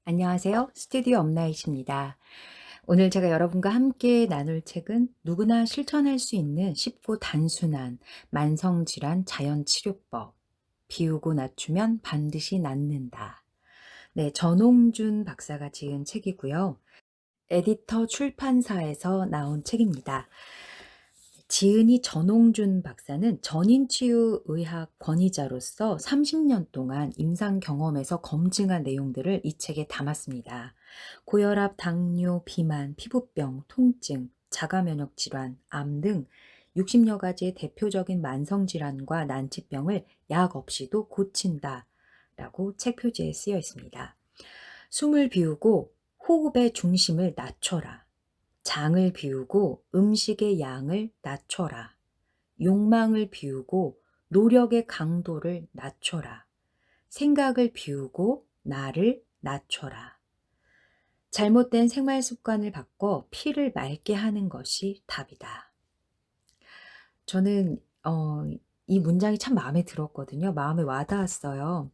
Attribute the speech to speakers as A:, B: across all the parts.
A: 안녕하세요. 스튜디오 업라이트입니다. 오늘 제가 여러분과 함께 나눌 책은 누구나 실천할 수 있는 쉽고 단순한 만성질환 자연치료법. 비우고 낮추면 반드시 낫는다. 네, 전홍준 박사가 지은 책이고요. 에디터 출판사에서 나온 책입니다. 지은이 전홍준 박사는 전인치유의학 권위자로서 30년 동안 임상 경험에서 검증한 내용들을 이 책에 담았습니다. 고혈압, 당뇨, 비만, 피부병, 통증, 자가면역 질환, 암 등 60여 가지의 대표적인 만성질환과 난치병을 약 없이도 고친다 라고 책 표지에 쓰여 있습니다. 숨을 비우고 호흡의 중심을 낮춰라. 장을 비우고 음식의 양을 낮춰라. 욕망을 비우고 노력의 강도를 낮춰라. 생각을 비우고 나를 낮춰라. 잘못된 생활 습관을 바꿔 피를 맑게 하는 것이 답이다. 저는 이 문장이 참 마음에 들었거든요. 마음에 와닿았어요.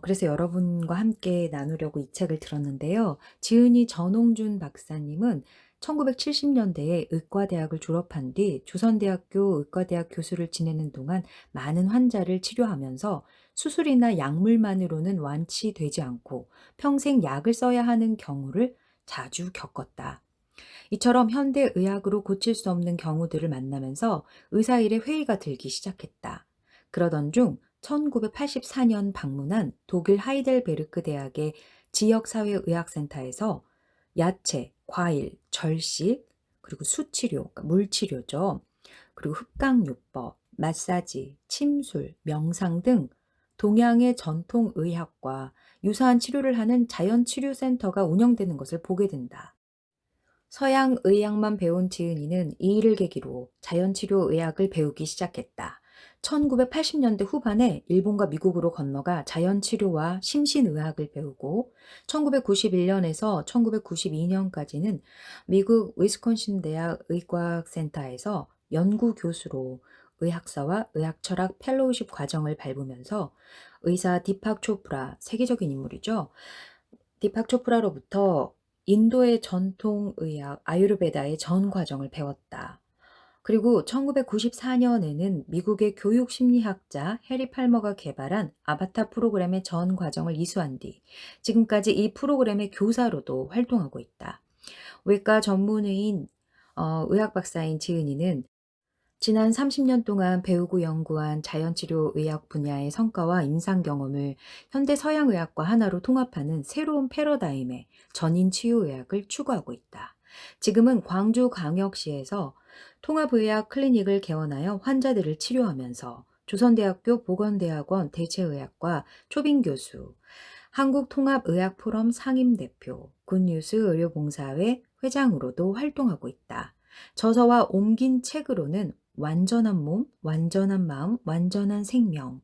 A: 그래서 여러분과 함께 나누려고 이 책을 들었는데요. 지은이 전홍준 박사님은 1970년대에 의과대학을 졸업한 뒤 조선대학교 의과대학 교수를 지내는 동안 많은 환자를 치료하면서 수술이나 약물만으로는 완치되지 않고 평생 약을 써야 하는 경우를 자주 겪었다. 이처럼 현대 의학으로 고칠 수 없는 경우들을 만나면서 의사 일에 회의가 들기 시작했다. 그러던 중 1984년 방문한 독일 하이델베르크 대학의 지역사회의학센터에서 야채, 과일, 절식, 그리고 수치료, 그러니까 물치료죠. 그리고 흡강요법, 마사지, 침술, 명상 등 동양의 전통의학과 유사한 치료를 하는 자연치료센터가 운영되는 것을 보게 된다. 서양 의학만 배운 지은이는 이 일을 계기로 자연치료 의학을 배우기 시작했다. 1980년대 후반에 일본과 미국으로 건너가 자연치료와 심신의학을 배우고 1991년에서 1992년까지는 미국 위스콘신 대학 의과학센터에서 연구교수로 의학사와 의학철학 펠로우십 과정을 밟으면서 의사 디팍 초프라, 세계적인 인물이죠. 디팍 초프라로부터 인도의 전통의학 아유르베다의 전 과정을 배웠다. 그리고 1994년에는 미국의 교육심리학자 해리 팔머가 개발한 아바타 프로그램의 전 과정을 이수한 뒤 지금까지 이 프로그램의 교사로도 활동하고 있다. 외과 전문의인 의학 박사인 지은이는 지난 30년 동안 배우고 연구한 자연치료 의학 분야의 성과와 임상 경험을 현대 서양의학과 하나로 통합하는 새로운 패러다임의 전인치유의학을 추구하고 있다. 지금은 광주광역시에서 통합의학 클리닉을 개원하여 환자들을 치료하면서 조선대학교 보건대학원 대체의학과 초빙 교수, 한국통합의학포럼 상임대표, 굿뉴스 의료봉사회 회장으로도 활동하고 있다. 저서와 옮긴 책으로는 완전한 몸, 완전한 마음, 완전한 생명,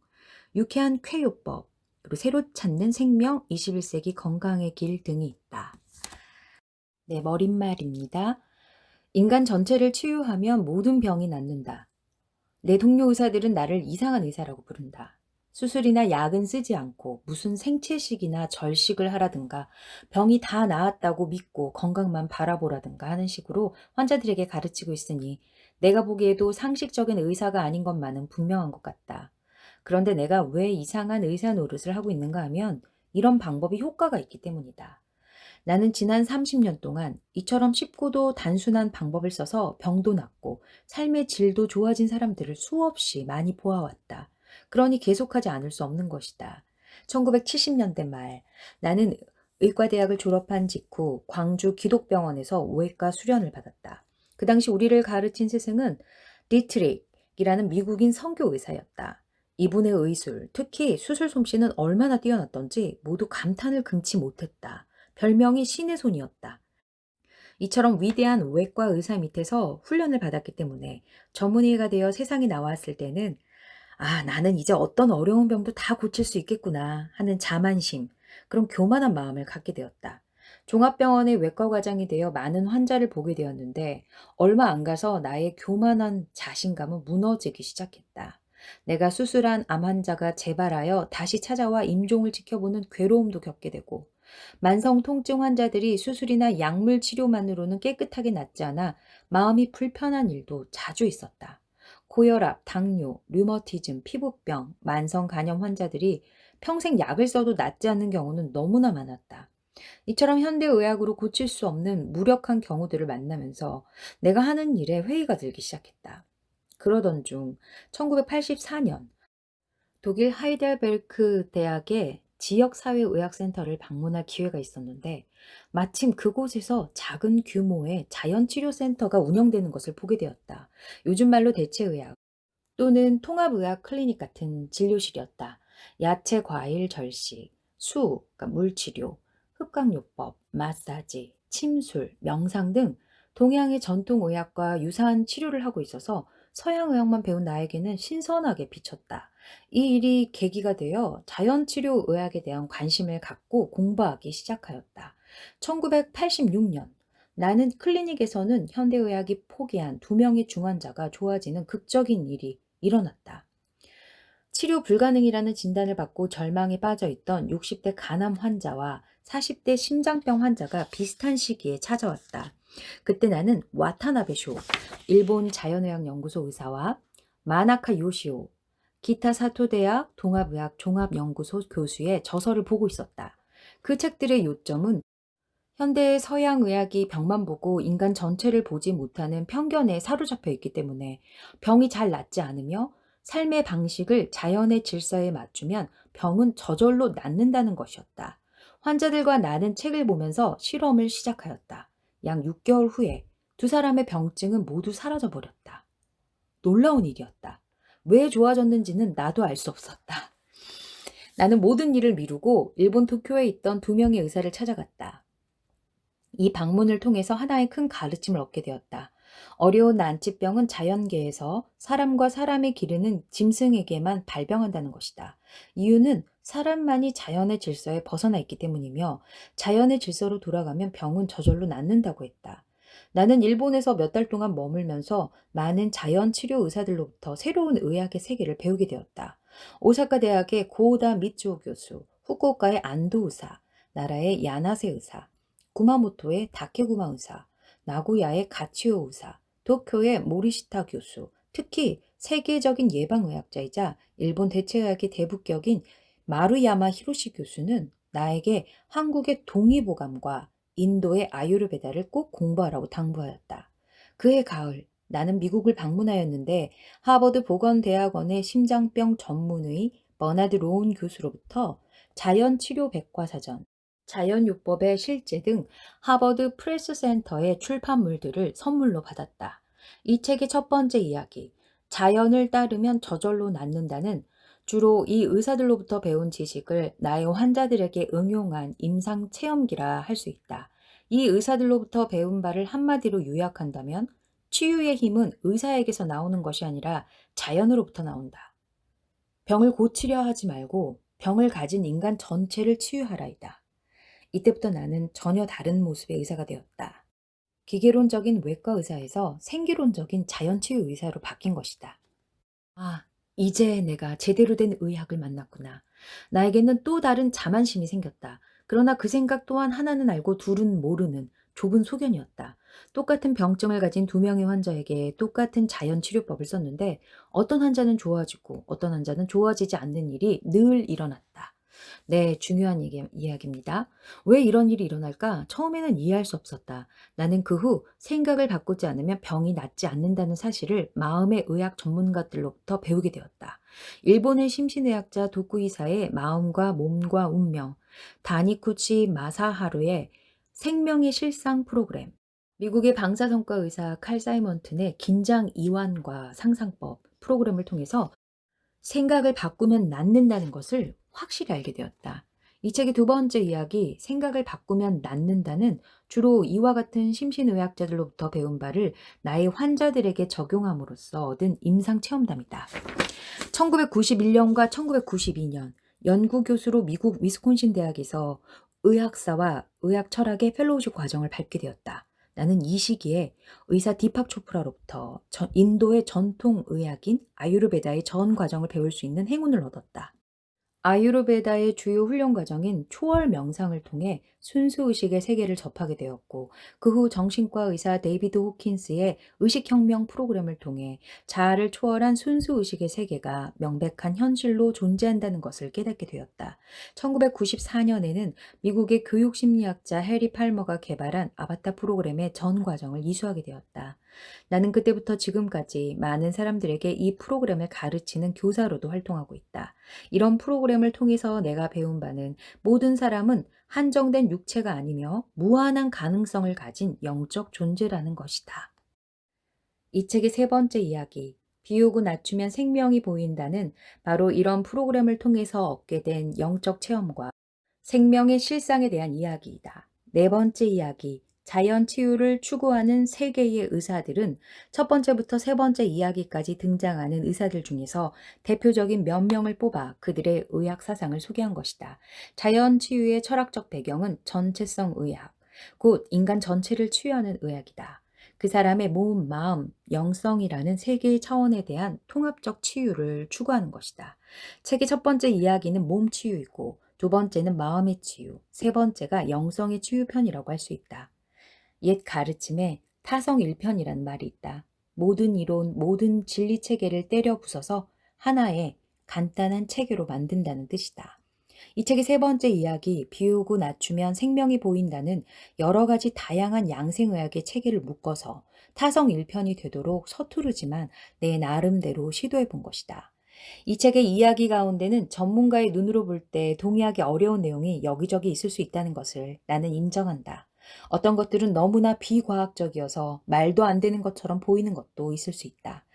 A: 유쾌한 쾌요법, 그리고 새로 찾는 생명, 21세기 건강의 길 등이 있다. 네, 머릿말입니다. 인간 전체를 치유하면 모든 병이 낫는다. 내 동료 의사들은 나를 이상한 의사라고 부른다. 수술이나 약은 쓰지 않고 무슨 생채식이나 절식을 하라든가 병이 다 나았다고 믿고 건강만 바라보라든가 하는 식으로 환자들에게 가르치고 있으니 내가 보기에도 상식적인 의사가 아닌 것만은 분명한 것 같다. 그런데 내가 왜 이상한 의사 노릇을 하고 있는가 하면 이런 방법이 효과가 있기 때문이다. 나는 지난 30년 동안 이처럼 쉽고도 단순한 방법을 써서 병도 낫고 삶의 질도 좋아진 사람들을 수없이 많이 보아왔다. 그러니 계속하지 않을 수 없는 것이다. 1970년대 말, 나는 의과대학을 졸업한 직후 광주 기독병원에서 외과 수련을 받았다. 그 당시 우리를 가르친 스승은 디트릭이라는 미국인 선교 의사였다. 이분의 의술, 특히 수술 솜씨는 얼마나 뛰어났던지 모두 감탄을 금치 못했다. 별명이 신의 손이었다. 이처럼 위대한 외과 의사 밑에서 훈련을 받았기 때문에 전문의가 되어 세상에 나왔을 때는 나는 이제 어떤 어려운 병도 다 고칠 수 있겠구나 하는 자만심, 그런 교만한 마음을 갖게 되었다. 종합병원의 외과 과장이 되어 많은 환자를 보게 되었는데 얼마 안 가서 나의 교만한 자신감은 무너지기 시작했다. 내가 수술한 암 환자가 재발하여 다시 찾아와 임종을 지켜보는 괴로움도 겪게 되고 만성 통증 환자들이 수술이나 약물 치료만으로는 깨끗하게 낫지 않아 마음이 불편한 일도 자주 있었다. 고혈압, 당뇨, 류머티즘, 피부병, 만성 간염 환자들이 평생 약을 써도 낫지 않는 경우는 너무나 많았다. 이처럼 현대의학으로 고칠 수 없는 무력한 경우들을 만나면서 내가 하는 일에 회의가 들기 시작했다. 그러던 중 1984년 독일 하이델베르크 대학의 지역사회의학센터를 방문할 기회가 있었는데 마침 그곳에서 작은 규모의 자연치료센터가 운영되는 것을 보게 되었다. 요즘 말로 대체의학 또는 통합의학 클리닉 같은 진료실이었다. 야채, 과일, 절식, 그러니까 물치료, 흡강요법, 마사지, 침술, 명상 등 동양의 전통의학과 유사한 치료를 하고 있어서 서양의학만 배운 나에게는 신선하게 비쳤다. 이 일이 계기가 되어 자연치료의학에 대한 관심을 갖고 공부하기 시작하였다. 1986년 나는 클리닉에서는 현대의학이 포기한 두 명의 중환자가 좋아지는 극적인 일이 일어났다. 치료 불가능이라는 진단을 받고 절망에 빠져 있던 60대 간암 환자와 40대 심장병 환자가 비슷한 시기에 찾아왔다. 그때 나는 와타나베 쇼, 일본 자연의학 연구소 의사와 마나카 요시오, 기타 사토 대학 동합의학 종합연구소 교수의 저서를 보고 있었다. 그 책들의 요점은 현대의 서양의학이 병만 보고 인간 전체를 보지 못하는 편견에 사로잡혀 있기 때문에 병이 잘 낫지 않으며 삶의 방식을 자연의 질서에 맞추면 병은 저절로 낫는다는 것이었다. 환자들과 나는 책을 보면서 실험을 시작하였다. 약 6개월 후에 두 사람의 병증은 모두 사라져 버렸다. 놀라운 일이었다. 왜 좋아졌는지는 나도 알 수 없었다. 나는 모든 일을 미루고 일본 도쿄에 있던 두 명의 의사를 찾아갔다. 이 방문을 통해서 하나의 큰 가르침을 얻게 되었다. 어려운 난치병은 자연계에서 사람과 사람의 기르는 짐승에게만 발병한다는 것이다. 이유는 사람만이 자연의 질서에 벗어나 있기 때문이며 자연의 질서로 돌아가면 병은 저절로 낫는다고 했다. 나는 일본에서 몇 달 동안 머물면서 많은 자연 치료 의사들로부터 새로운 의학의 세계를 배우게 되었다. 오사카 대학의 고우다 미츠오 교수, 후쿠오카의 안도 의사, 나라의 야나세 의사, 구마모토의 다케구마 의사, 나고야의 가치오 의사, 도쿄의 모리시타 교수, 특히 세계적인 예방의학자이자 일본 대체의학의 대북격인 마루야마 히로시 교수는 나에게 한국의 동의보감과 인도의 아유르베다를 꼭 공부하라고 당부하였다. 그해 가을, 나는 미국을 방문하였는데 하버드 보건대학원의 심장병 전문의 버나드 로운 교수로부터 자연치료 백과사전, 자연요법의 실제 등 하버드 프레스 센터의 출판물들을 선물로 받았다. 이 책의 첫 번째 이야기, 자연을 따르면 저절로 낫는다는 주로 이 의사들로부터 배운 지식을 나의 환자들에게 응용한 임상 체험기라 할 수 있다. 이 의사들로부터 배운 바를 한마디로 요약한다면 치유의 힘은 의사에게서 나오는 것이 아니라 자연으로부터 나온다. 병을 고치려 하지 말고 병을 가진 인간 전체를 치유하라이다. 이때부터 나는 전혀 다른 모습의 의사가 되었다. 기계론적인 외과 의사에서 생기론적인 자연치유 의사로 바뀐 것이다. 아, 이제 내가 제대로 된 의학을 만났구나. 나에게는 또 다른 자만심이 생겼다. 그러나 그 생각 또한 하나는 알고 둘은 모르는 좁은 소견이었다. 똑같은 병증을 가진 두 명의 환자에게 똑같은 자연치료법을 썼는데 어떤 환자는 좋아지고 어떤 환자는 좋아지지 않는 일이 늘 일어났다. 네, 중요한 이야기입니다. 왜 이런 일이 일어날까? 처음에는 이해할 수 없었다. 나는 그 후 생각을 바꾸지 않으면 병이 낫지 않는다는 사실을 마음의 의학 전문가들로부터 배우게 되었다. 일본의 심신의학자 도쿠이사의 마음과 몸과 운명, 다니쿠치 마사하루의 생명의 실상 프로그램, 미국의 방사선과 의사 칼 사이먼튼의 긴장 이완과 상상법 프로그램을 통해서 생각을 바꾸면 낫는다는 것을 확실히 알게 되었다. 이 책의 두 번째 이야기, 생각을 바꾸면 낫는다는 주로 이와 같은 심신의학자들로부터 배운 바를 나의 환자들에게 적용함으로써 얻은 임상체험담이다. 1991년과 1992년 연구교수로 미국 위스콘신 대학에서 의학사와 의학 철학의 펠로우십 과정을 밟게 되었다. 나는 이 시기에 의사 디팍 초프라로부터 인도의 전통 의학인 아유르베다의 전 과정을 배울 수 있는 행운을 얻었다. 아유르베다의 주요 훈련 과정인 초월 명상을 통해 순수의식의 세계를 접하게 되었고, 그 후 정신과 의사 데이비드 호킨스의 의식혁명 프로그램을 통해 자아를 초월한 순수의식의 세계가 명백한 현실로 존재한다는 것을 깨닫게 되었다. 1994년에는 미국의 교육심리학자 해리 팔머가 개발한 아바타 프로그램의 전 과정을 이수하게 되었다. 나는 그때부터 지금까지 많은 사람들에게 이 프로그램을 가르치는 교사로도 활동하고 있다. 이런 프로그램을 통해서 내가 배운 바는 모든 사람은 한정된 육체가 아니며 무한한 가능성을 가진 영적 존재라는 것이다. 이 책의 세 번째 이야기, 비우고 낮추면 생명이 보인다는 바로 이런 프로그램을 통해서 얻게 된 영적 체험과 생명의 실상에 대한 이야기이다. 네 번째 이야기, 자연 치유를 추구하는 세계의 의사들은 첫 번째부터 세 번째 이야기까지 등장하는 의사들 중에서 대표적인 몇 명을 뽑아 그들의 의학 사상을 소개한 것이다. 자연 치유의 철학적 배경은 전체성 의학, 곧 인간 전체를 치유하는 의학이다. 그 사람의 몸, 마음, 영성이라는 세 개의 차원에 대한 통합적 치유를 추구하는 것이다. 책의 첫 번째 이야기는 몸 치유이고, 두 번째는 마음의 치유, 세 번째가 영성의 치유편이라고 할 수 있다. 옛 가르침에 타성 일편이란 말이 있다. 모든 이론, 모든 진리 체계를 때려 부숴서 하나의 간단한 체계로 만든다는 뜻이다. 이 책의 세 번째 이야기, 비우고 낮추면 생명이 보인다는 여러 가지 다양한 양생의학의 체계를 묶어서 타성 일편이 되도록 서투르지만 내 나름대로 시도해 본 것이다. 이 책의 이야기 가운데는 전문가의 눈으로 볼 때 동의하기 어려운 내용이 여기저기 있을 수 있다는 것을 나는 인정한다. 어떤 것들은 너무나 비과학적이어서 말도 안 되는 것처럼 보이는 것도 있을 수 있다.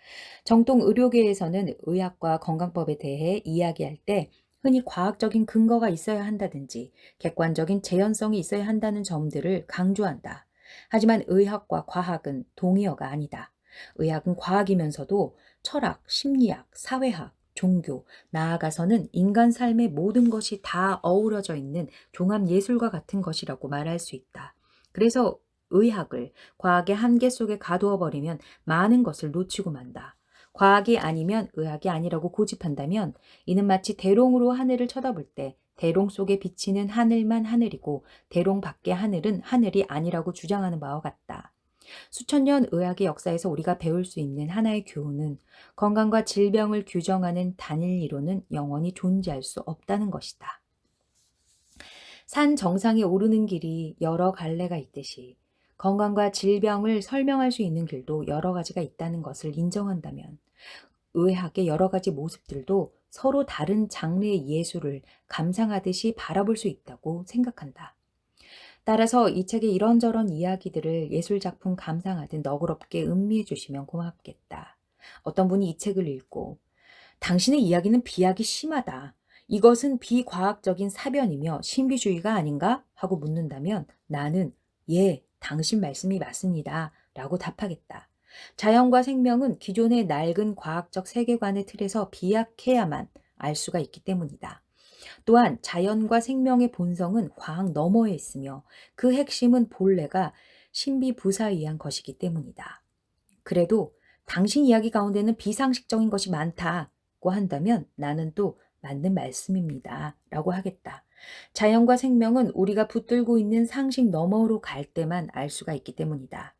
A: 정통 의료계에서는 의학과 건강법에 대해 이야기할 때 흔히 과학적인 근거가 있어야 한다든지 객관적인 재현성이 있어야 한다는 점들을 강조한다. 하지만 의학과 과학은 동의어가 아니다. 의학은 과학이면서도 철학, 심리학, 사회학, 종교, 나아가서는 인간 삶의 모든 것이 다 어우러져 있는 종합 예술과 같은 것이라고 말할 수 있다. 그래서 의학을 과학의 한계 속에 가두어 버리면 많은 것을 놓치고 만다. 과학이 아니면 의학이 아니라고 고집한다면 이는 마치 대롱으로 하늘을 쳐다볼 때 대롱 속에 비치는 하늘만 하늘이고 대롱 밖의 하늘은 하늘이 아니라고 주장하는 바와 같다. 수천 년 의학의 역사에서 우리가 배울 수 있는 하나의 교훈은 건강과 질병을 규정하는 단일 이론은 영원히 존재할 수 없다는 것이다. 산 정상에 오르는 길이 여러 갈래가 있듯이 건강과 질병을 설명할 수 있는 길도 여러 가지가 있다는 것을 인정한다면 의학의 여러 가지 모습들도 서로 다른 장르의 예술을 감상하듯이 바라볼 수 있다고 생각한다. 따라서 이 책의 이런저런 이야기들을 예술작품 감상하듯 너그럽게 음미해 주시면 고맙겠다. 어떤 분이 이 책을 읽고 당신의 이야기는 비약이 심하다. 이것은 비과학적인 사변이며 신비주의가 아닌가? 하고 묻는다면 나는 예, 당신 말씀이 맞습니다. 라고 답하겠다. 자연과 생명은 기존의 낡은 과학적 세계관의 틀에서 비약해야만 알 수가 있기 때문이다. 또한 자연과 생명의 본성은 과학 너머에 있으며 그 핵심은 본래가 신비부사의한 것이기 때문이다. 그래도 당신 이야기 가운데는 비상식적인 것이 많다고 한다면 나는 또 맞는 말씀입니다. 라고 하겠다. 자연과 생명은 우리가 붙들고 있는 상식 너머로 갈 때만 알 수가 있기 때문이다.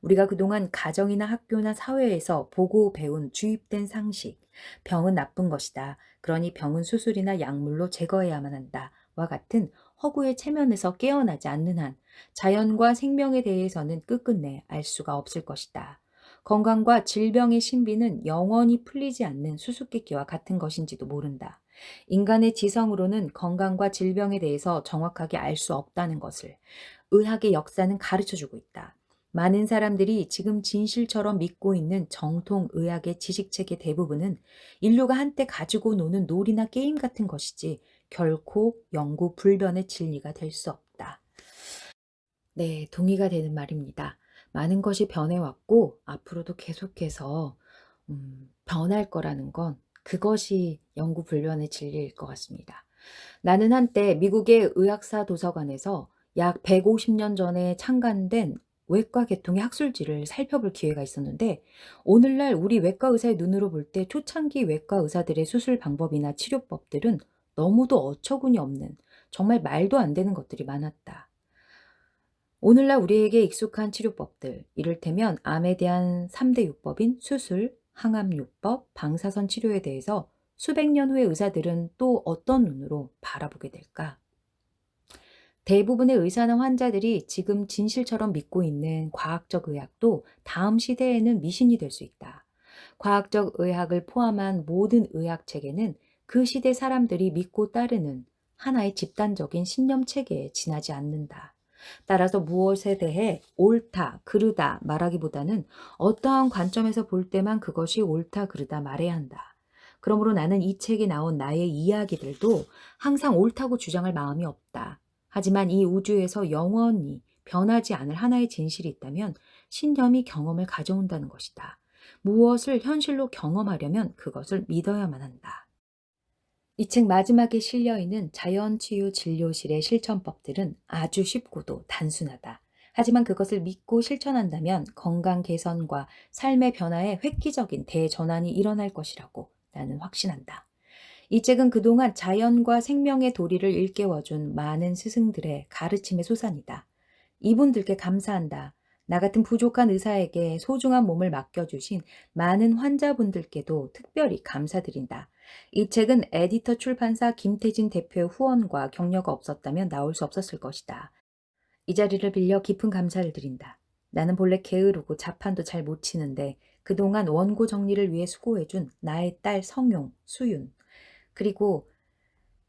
A: 우리가 그동안 가정이나 학교나 사회에서 보고 배운 주입된 상식, 병은 나쁜 것이다. 그러니 병은 수술이나 약물로 제거해야만 한다. 와 같은 허구의 체면에서 깨어나지 않는 한 자연과 생명에 대해서는 끝끝내 알 수가 없을 것이다. 건강과 질병의 신비는 영원히 풀리지 않는 수수께끼와 같은 것인지도 모른다. 인간의 지성으로는 건강과 질병에 대해서 정확하게 알 수 없다는 것을 의학의 역사는 가르쳐주고 있다. 많은 사람들이 지금 진실처럼 믿고 있는 정통 의학의 지식체계 대부분은 인류가 한때 가지고 노는 놀이나 게임 같은 것이지 결코 영구 불변의 진리가 될 수 없다. 네, 동의가 되는 말입니다. 많은 것이 변해왔고 앞으로도 계속해서 변할 거라는 건 그것이 영구 불변의 진리일 것 같습니다. 나는 한때 미국의 의학사 도서관에서 약 150년 전에 창간된 외과 계통의 학술지를 살펴볼 기회가 있었는데 오늘날 우리 외과 의사의 눈으로 볼 때 초창기 외과 의사들의 수술 방법이나 치료법들은 너무도 어처구니 없는 정말 말도 안 되는 것들이 많았다. 오늘날 우리에게 익숙한 치료법들, 이를테면 암에 대한 3대 요법인 수술, 항암요법, 방사선 치료에 대해서 수백 년 후의 의사들은 또 어떤 눈으로 바라보게 될까? 대부분의 의사나 환자들이 지금 진실처럼 믿고 있는 과학적 의학도 다음 시대에는 미신이 될 수 있다. 과학적 의학을 포함한 모든 의학 체계는 그 시대 사람들이 믿고 따르는 하나의 집단적인 신념 체계에 지나지 않는다. 따라서 무엇에 대해 옳다, 그르다 말하기보다는 어떠한 관점에서 볼 때만 그것이 옳다, 그르다 말해야 한다. 그러므로 나는 이 책에 나온 나의 이야기들도 항상 옳다고 주장할 마음이 없다. 하지만 이 우주에서 영원히 변하지 않을 하나의 진실이 있다면 신념이 경험을 가져온다는 것이다. 무엇을 현실로 경험하려면 그것을 믿어야만 한다. 이 책 마지막에 실려 있는 자연치유 진료실의 실천법들은 아주 쉽고도 단순하다. 하지만 그것을 믿고 실천한다면 건강 개선과 삶의 변화에 획기적인 대전환이 일어날 것이라고 나는 확신한다. 이 책은 그동안 자연과 생명의 도리를 일깨워준 많은 스승들의 가르침의 소산이다. 이분들께 감사한다. 나 같은 부족한 의사에게 소중한 몸을 맡겨주신 많은 환자분들께도 특별히 감사드린다. 이 책은 에디터 출판사 김태진 대표의 후원과 격려가 없었다면 나올 수 없었을 것이다. 이 자리를 빌려 깊은 감사를 드린다. 나는 본래 게으르고 자판도 잘 못 치는데 그동안 원고 정리를 위해 수고해준 나의 딸 성용, 수윤, 그리고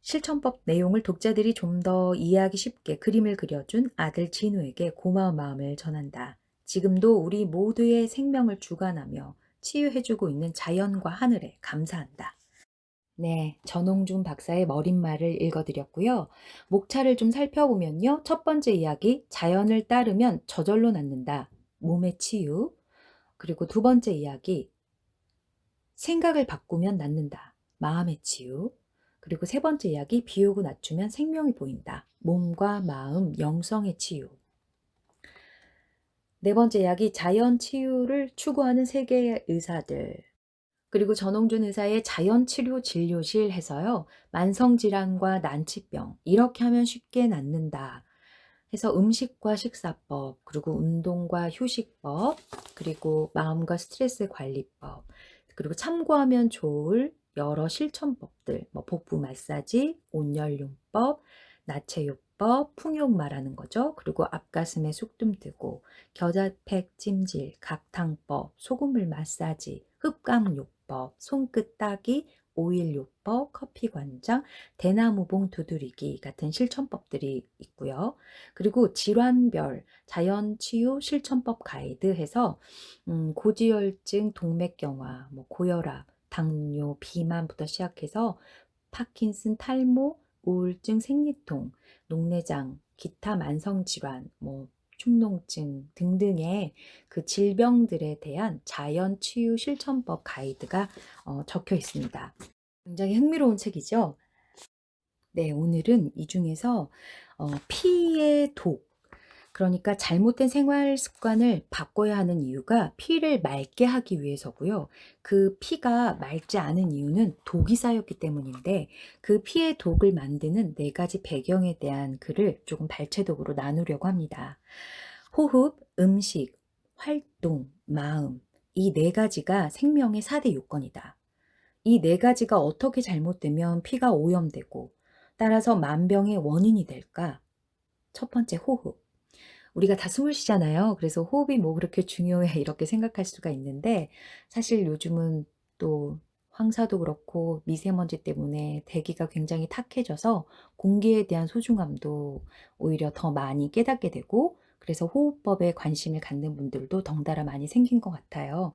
A: 실천법 내용을 독자들이 좀 더 이해하기 쉽게 그림을 그려준 아들 진우에게 고마운 마음을 전한다. 지금도 우리 모두의 생명을 주관하며 치유해주고 있는 자연과 하늘에 감사한다. 네, 전홍준 박사의 머릿말을 읽어드렸고요. 목차를 좀 살펴보면요. 첫 번째 이야기, 자연을 따르면 저절로 낫는다. 몸의 치유. 그리고 두 번째 이야기, 생각을 바꾸면 낫는다. 마음의 치유. 그리고 세 번째 이야기, 비우고 낮추면 생명이 보인다. 몸과 마음, 영성의 치유. 네 번째 이야기, 자연 치유를 추구하는 세계의 의사들. 그리고 전홍준 의사의 자연치료 진료실 해서요. 만성질환과 난치병, 이렇게 하면 쉽게 낫는다. 해서 음식과 식사법, 그리고 운동과 휴식법, 그리고 마음과 스트레스 관리법, 그리고 참고하면 좋을 여러 실천법들, 뭐 복부 마사지, 온열용법, 나체요법, 풍욕 말하는 거죠. 그리고 앞가슴에 쑥뜸 뜨고, 겨자팩 찜질, 각탕법, 소금물 마사지, 흡강요법, 손끝 따기, 오일요법, 커피관장, 대나무봉 두드리기 같은 실천법들이 있고요. 그리고 질환별 자연치유 실천법 가이드 해서 고지혈증, 동맥경화, 뭐 고혈압, 당뇨, 비만부터 시작해서 파킨슨, 탈모, 우울증, 생리통, 녹내장, 기타 만성질환, 뭐 축농증 등등의 그 질병들에 대한 자연치유 실천법 가이드가 적혀 있습니다. 굉장히 흥미로운 책이죠. 네, 오늘은 이 중에서 피의 독, 그러니까 잘못된 생활 습관을 바꿔야 하는 이유가 피를 맑게 하기 위해서고요. 그 피가 맑지 않은 이유는 독이 쌓였기 때문인데 그 피의 독을 만드는 네 가지 배경에 대한 글을 조금 발췌독으로 나누려고 합니다. 호흡, 음식, 활동, 마음, 이 네 가지가 생명의 4대 요건이다. 이 네 가지가 어떻게 잘못되면 피가 오염되고 따라서 만병의 원인이 될까? 첫 번째, 호흡. 우리가 다 숨을 쉬잖아요. 그래서 호흡이 뭐 그렇게 중요해 이렇게 생각할 수가 있는데 사실 요즘은 또 황사도 그렇고 미세먼지 때문에 대기가 굉장히 탁해져서 공기에 대한 소중함도 오히려 더 많이 깨닫게 되고 그래서 호흡법에 관심을 갖는 분들도 덩달아 많이 생긴 것 같아요.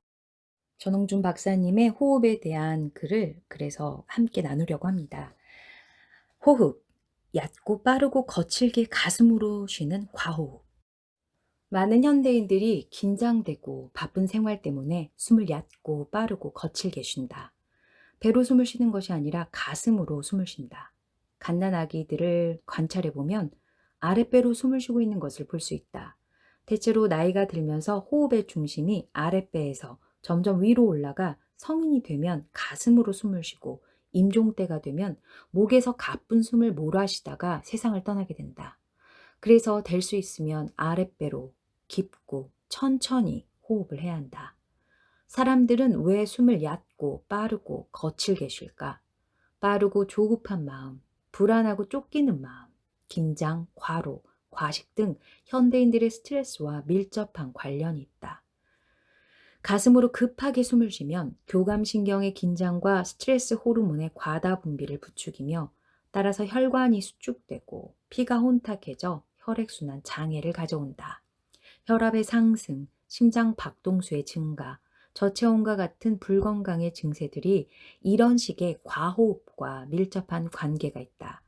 A: 전홍준 박사님의 호흡에 대한 글을 그래서 함께 나누려고 합니다. 호흡, 얕고 빠르고 거칠게 가슴으로 쉬는 과호흡. 많은 현대인들이 긴장되고 바쁜 생활 때문에 숨을 얕고 빠르고 거칠게 쉰다. 배로 숨을 쉬는 것이 아니라 가슴으로 숨을 쉰다. 갓난아기들을 관찰해 보면 아랫배로 숨을 쉬고 있는 것을 볼 수 있다. 대체로 나이가 들면서 호흡의 중심이 아랫배에서 점점 위로 올라가 성인이 되면 가슴으로 숨을 쉬고 임종 때가 되면 목에서 가쁜 숨을 몰아쉬다가 세상을 떠나게 된다. 그래서 될 수 있으면 아랫배로 깊고 천천히 호흡을 해야 한다. 사람들은 왜 숨을 얕고 빠르고 거칠게 쉴까? 빠르고 조급한 마음, 불안하고 쫓기는 마음, 긴장, 과로, 과식 등 현대인들의 스트레스와 밀접한 관련이 있다. 가슴으로 급하게 숨을 쉬면 교감신경의 긴장과 스트레스 호르몬의 과다 분비를 부추기며 따라서 혈관이 수축되고 피가 혼탁해져 혈액순환 장애를 가져온다. 혈압의 상승, 심장 박동수의 증가, 저체온과 같은 불건강의 증세들이 이런 식의 과호흡과 밀접한 관계가 있다.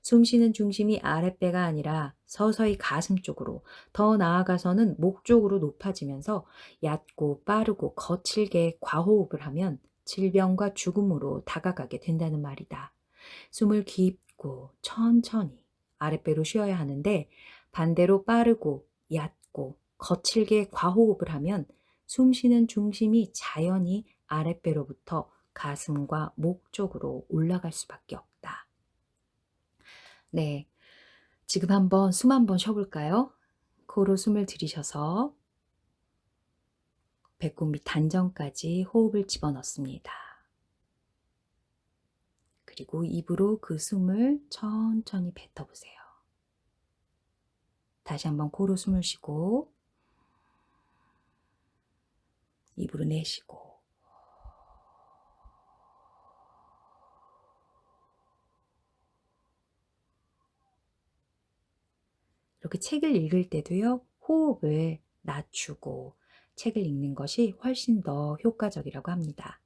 A: 숨쉬는 중심이 아랫배가 아니라 서서히 가슴 쪽으로, 더 나아가서는 목 쪽으로 높아지면서 얕고 빠르고 거칠게 과호흡을 하면 질병과 죽음으로 다가가게 된다는 말이다. 숨을 깊고 천천히 아랫배로 쉬어야 하는데 반대로 빠르고 얕고 거칠게 과호흡을 하면 숨 쉬는 중심이 자연히 아랫배로부터 가슴과 목 쪽으로 올라갈 수밖에 없다. 네. 지금 한번 숨 한번 쉬어볼까요? 코로 숨을 들이셔서 배꼽 밑 단전까지 호흡을 집어넣습니다. 그리고 입으로 그 숨을 천천히 뱉어보세요. 다시 한번 코로 숨을 쉬고 입으로 내쉬고 이렇게 책을 읽을 때도요, 호흡을 낮추고 책을 읽는 것이 훨씬 더 효과적이라고 합니다.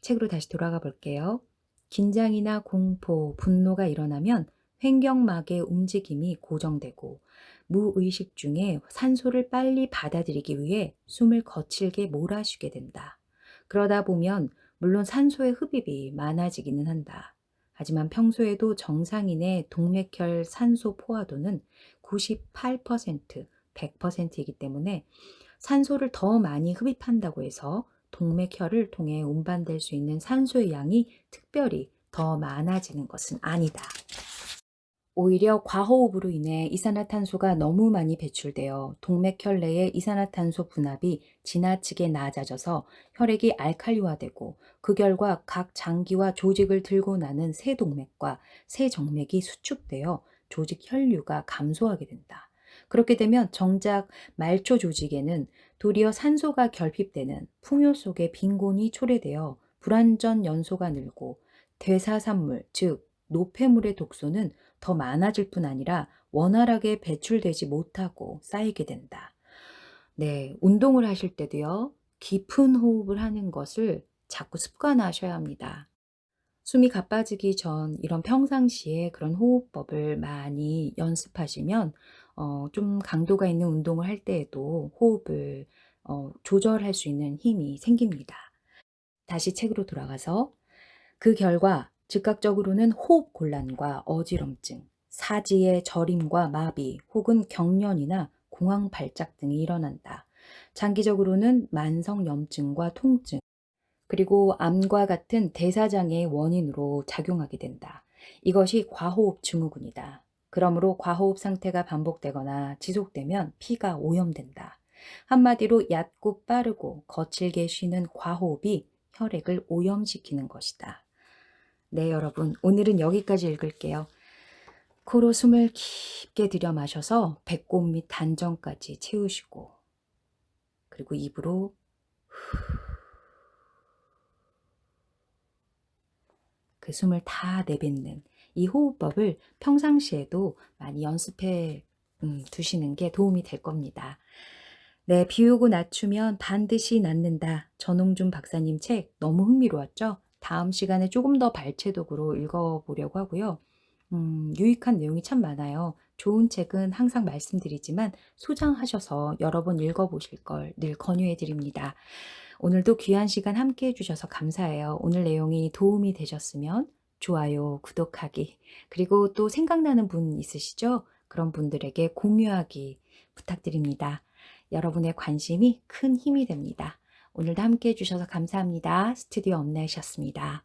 A: 책으로 다시 돌아가 볼게요. 긴장이나 공포, 분노가 일어나면 횡격막의 움직임이 고정되고 무의식 중에 산소를 빨리 받아들이기 위해 숨을 거칠게 몰아쉬게 된다. 그러다 보면 물론 산소의 흡입이 많아지기는 한다. 하지만 평소에도 정상인의 동맥혈 산소 포화도는 98%, 100%이기 때문에 산소를 더 많이 흡입한다고 해서 동맥혈을 통해 운반될 수 있는 산소의 양이 특별히 더 많아지는 것은 아니다. 오히려 과호흡으로 인해 이산화탄소가 너무 많이 배출되어 동맥혈 내의 이산화탄소 분압이 지나치게 낮아져서 혈액이 알칼리화되고 그 결과 각 장기와 조직을 들고 나는 세동맥과 세정맥이 수축되어 조직 혈류가 감소하게 된다. 그렇게 되면 정작 말초 조직에는 도리어 산소가 결핍되는 풍요 속의 빈곤이 초래되어 불완전 연소가 늘고 대사산물, 즉 노폐물의 독소는 더 많아질 뿐 아니라 원활하게 배출되지 못하고 쌓이게 된다. 네, 운동을 하실 때도요, 깊은 호흡을 하는 것을 자꾸 습관화하셔야 합니다. 숨이 가빠지기 전 이런 평상시에 그런 호흡법을 많이 연습하시면 좀 강도가 있는 운동을 할 때에도 호흡을 조절할 수 있는 힘이 생깁니다. 다시 책으로 돌아가서 그 결과 즉각적으로는 호흡 곤란과 어지럼증, 사지의 저림과 마비 혹은 경련이나 공황 발작 등이 일어난다. 장기적으로는 만성 염증과 통증, 그리고 암과 같은 대사장애의 원인으로 작용하게 된다. 이것이 과호흡 증후군이다. 그러므로 과호흡 상태가 반복되거나 지속되면 피가 오염된다. 한마디로 얕고 빠르고 거칠게 쉬는 과호흡이 혈액을 오염시키는 것이다. 네, 여러분. 오늘은 여기까지 읽을게요. 코로 숨을 깊게 들여 마셔서 배꼽 밑 단전까지 채우시고, 그리고 입으로 그 숨을 다 내뱉는 이 호흡법을 평상시에도 많이 연습해 두시는 게 도움이 될 겁니다. 네, 비우고 낮추면 반드시 낫는다. 전홍준 박사님 책 너무 흥미로웠죠? 다음 시간에 조금 더 발췌독으로 읽어보려고 하고요. 유익한 내용이 참 많아요. 좋은 책은 항상 말씀드리지만 소장하셔서 여러 번 읽어보실 걸 늘 권유해 드립니다. 오늘도 귀한 시간 함께 해주셔서 감사해요. 오늘 내용이 도움이 되셨으면 좋아요, 구독하기, 그리고 또 생각나는 분 있으시죠? 그런 분들에게 공유하기 부탁드립니다. 여러분의 관심이 큰 힘이 됩니다. 오늘도 함께 해주셔서 감사합니다. 스튜디오 엄나이셨습니다.